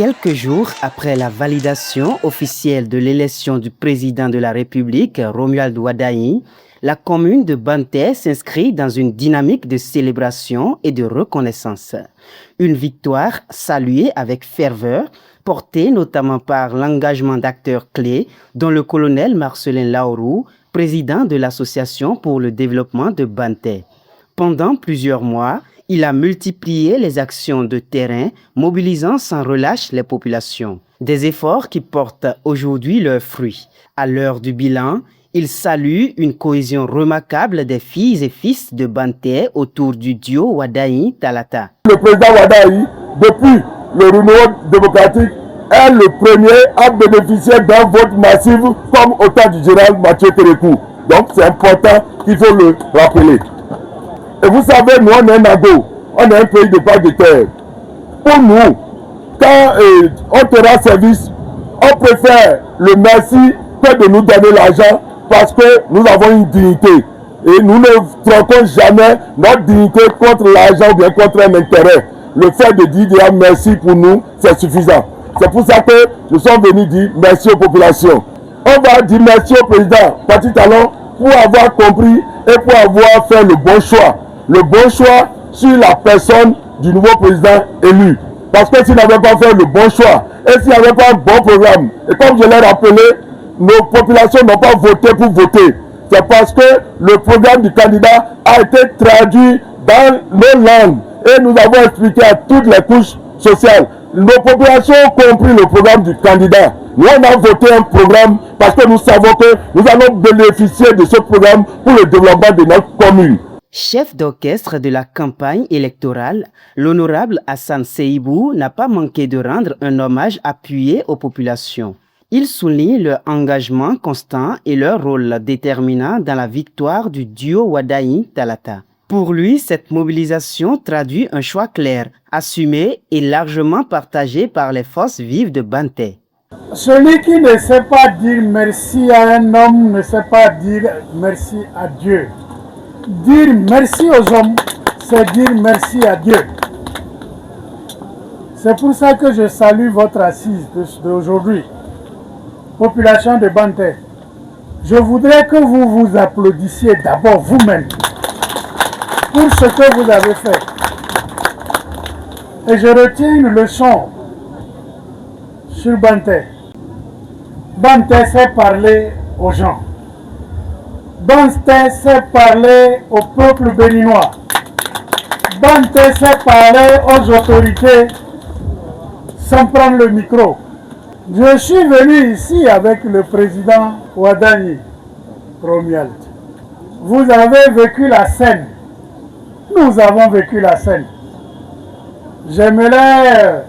Quelques jours après la validation officielle de l'élection du président de la République, Romuald Wadayi, la commune de Banté s'inscrit dans une dynamique de célébration et de reconnaissance. Une victoire saluée avec ferveur, portée notamment par l'engagement d'acteurs clés, dont le colonel Marcelin Laourou, président de l'Association pour le développement de Banté. Pendant plusieurs mois, il a multiplié les actions de terrain, mobilisant sans relâche les populations. Des efforts qui portent aujourd'hui leurs fruits. À l'heure du bilan, il salue une cohésion remarquable des filles et fils de Banté autour du duo Wadayi-Talata. Le président Wadayi, depuis le renouveau démocratique, est le premier à bénéficier d'un vote massif comme au temps du général Mathieu Térékou. Donc c'est important qu'il faut le rappeler. Et vous savez, nous on est un ado, on est un pays de part de terre. Pour nous, quand on te rend service, on préfère le merci que de nous donner l'argent parce que nous avons une dignité. Et nous ne troquons jamais notre dignité contre l'argent ou bien contre un intérêt. Le fait de dire merci pour nous, c'est suffisant. C'est pour ça que nous sommes venus dire merci aux populations. On va dire merci au président Patrice Talon pour avoir compris et pour avoir fait le bon choix. Le bon choix sur la personne du nouveau président élu. Parce que s'il n'avait pas fait le bon choix et s'il n'y avait pas un bon programme, et comme je l'ai rappelé, nos populations n'ont pas voté pour voter. C'est parce que le programme du candidat a été traduit dans nos langues et nous avons expliqué à toutes les couches sociales. Nos populations ont compris le programme du candidat. Nous, on a voté un programme parce que nous savons que nous allons bénéficier de ce programme pour le développement de notre commune. Chef d'orchestre de la campagne électorale, l'honorable Hassan Seibou n'a pas manqué de rendre un hommage appuyé aux populations. Il souligne leur engagement constant et leur rôle déterminant dans la victoire du duo Wadayi-Talata. Pour lui, cette mobilisation traduit un choix clair, assumé et largement partagé par les forces vives de Banté. Celui qui ne sait pas dire merci à un homme ne sait pas dire merci à Dieu. Dire merci aux hommes, c'est dire merci à Dieu. C'est pour ça que je salue votre assise d'aujourd'hui. Population de Banté, je voudrais que vous vous applaudissiez d'abord vous-même pour ce que vous avez fait. Et je retiens une leçon sur Banté. Banté sait parler aux gens. Banté sait parler au peuple béninois. Banté sait parler aux autorités sans prendre le micro. Je suis venu ici avec le président Wadayi Romuald. Vous avez vécu la scène. Nous avons vécu la scène. J'aimerais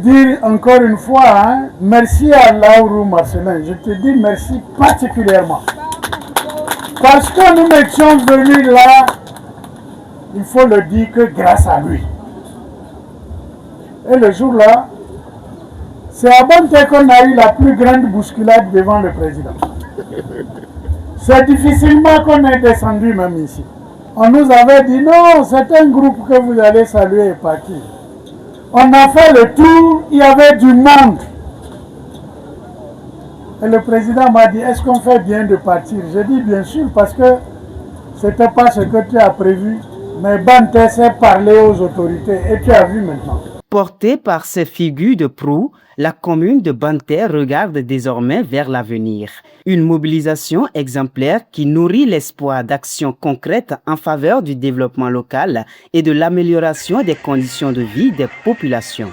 dire encore une fois, merci à Laourou Marcelin. Je te dis merci particulièrement. Parce que nous étions venus là, il faut le dire que grâce à lui. Et le jour-là, c'est à Banté qu'on a eu la plus grande bousculade devant le président. C'est difficilement qu'on est descendu même ici. On nous avait dit non, c'est un groupe que vous allez saluer et partir. On a fait le tour, il y avait du monde. Et le président m'a dit, est-ce qu'on fait bien de partir? J'ai dit bien sûr, parce que ce n'était pas ce que tu as prévu. Mais Banté sait parler aux autorités et tu as vu maintenant. Portée par ces figures de proue, la commune de Banté regarde désormais vers l'avenir. Une mobilisation exemplaire qui nourrit l'espoir d'actions concrètes en faveur du développement local et de l'amélioration des conditions de vie des populations.